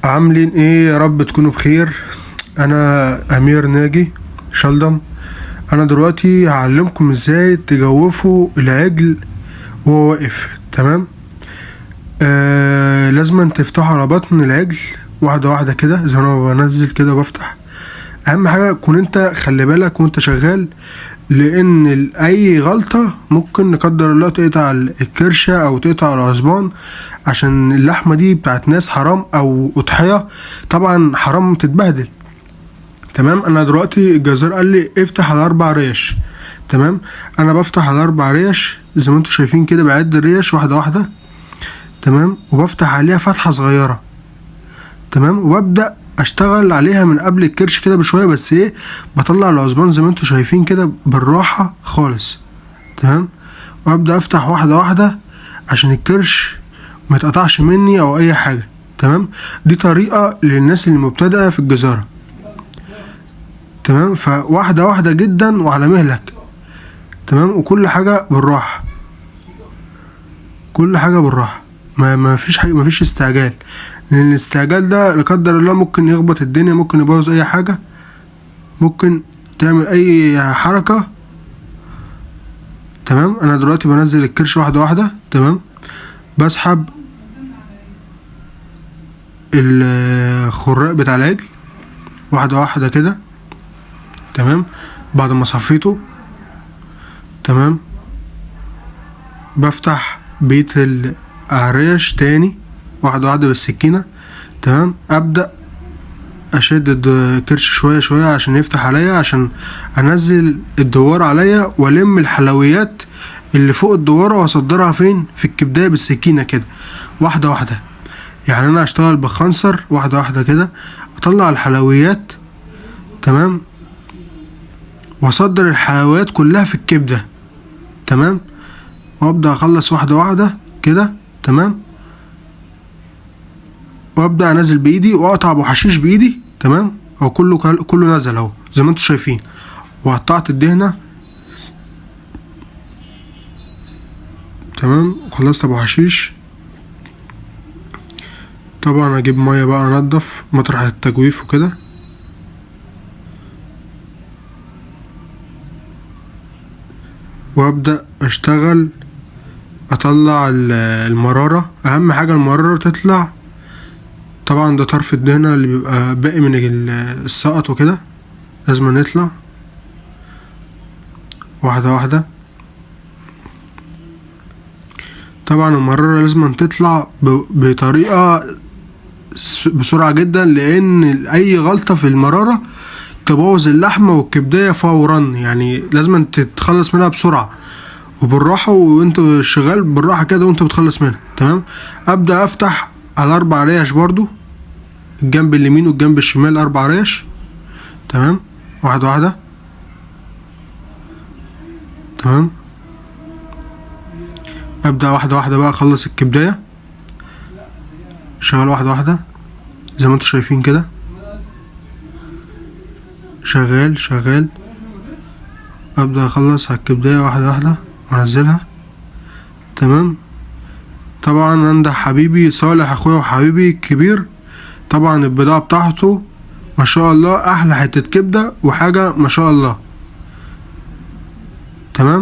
عاملين ايه؟ يا رب تكونوا بخير. انا امير ناجي شلدم. انا دلوقتي هعلمكم ازاي تجوفوا العجل وهو واقف. تمام. لازم تفتحوا على بطن العجل واحده واحده كده زي ما بنزل كده بفتح. اهم حاجه تكون انت خلي بالك وانت شغال، لان اي غلطه ممكن نقدر الله تقطع الكرشه او تقطع العصبان، عشان اللحمه دي بتاعت ناس حرام او اضحيه، طبعا حرام تتبهدل. تمام. انا دلوقتي الجزار قال لي افتح على 4 ريش. تمام. انا بفتح على 4 ريش زي ما انتم شايفين كده، بعد الريش واحده واحده. تمام. وبفتح عليها فتحه صغيره. تمام. وببدا اشتغل عليها من قبل الكرش كده بشويه، بس ايه، بطلع العصبان زي ما انتم شايفين كده بالراحه خالص. تمام. وابدا افتح واحده واحده عشان الكرش ما يتقطعش مني او اي حاجه. تمام. دي طريقه للناس اللي مبتدئه في الجزاره. تمام. فواحده واحده جدا وعلى مهلك. تمام. وكل حاجه بالراحه، كل حاجه بالراحه. ما فيش حاجه، ما فيش استعجال، لان الاستعجال ده لا قدر الله ممكن يخبط الدنيا، ممكن يبوظ اي حاجه، ممكن تعمل اي حركه. تمام. انا دلوقتي بنزل الكرش واحده واحده. تمام. بسحب الخراق بتاع العجل واحده واحده كده. تمام. بعد ما صفيته. تمام. بفتح بيت الريش تاني واحده واحده بالسكينه. تمام. ابدا اشد الكرش شويه شويه عشان يفتح عليا، عشان انزل الدوار عليا والم الحلويات اللي فوق الدواره واصدرها فين؟ في الكبدايه بالسكينه كده واحده واحده. يعني انا اشتغل بخنصر واحده واحده كده، اطلع الحلويات. تمام. واصدر الحلويات كلها في الكبده. تمام. وابدا اخلص واحده واحده كده. تمام. وابدا انزل بايدي واقطع ابو حشيش بايدي. تمام. او كله نزل اهو زي ما انتم شايفين. وقطعت الدهنه. تمام. وخلصت ابو حشيش. طبعا اجيب ميه بقى انضف مطرح التجويف وكده. وابدا اشتغل اطلع المراره. اهم حاجه المراره تطلع. طبعا ده طرف الدهنه اللي بيبقى باقي من السقط وكده، لازم نطلع واحده واحده. طبعا المراره لازم تطلع بطريقه بسرعه جدا، لان اي غلطه في المراره تبوظ اللحمه والكبديه فورا، يعني لازم تتخلص منها بسرعه وبالراحه، وانت شغال بالراحه كده وانت بتخلص منها. تمام. ابدا افتح على 4 ريش برضو، الجنب اليمين والجنب الشمال 4 ريش. تمام. واحده واحده. تمام. ابدا واحده واحده بقى اخلص الكبدايه، شغال واحده واحده زي ما انتم شايفين كده، شغال. ابدا اخلص على الكبدايه واحده واحده وانزلها. تمام. طبعا عند حبيبي صالح اخويا وحبيبي الكبير، طبعا البضاعه بتاعته ما شاء الله احلى حته كبده وحاجه ما شاء الله. تمام.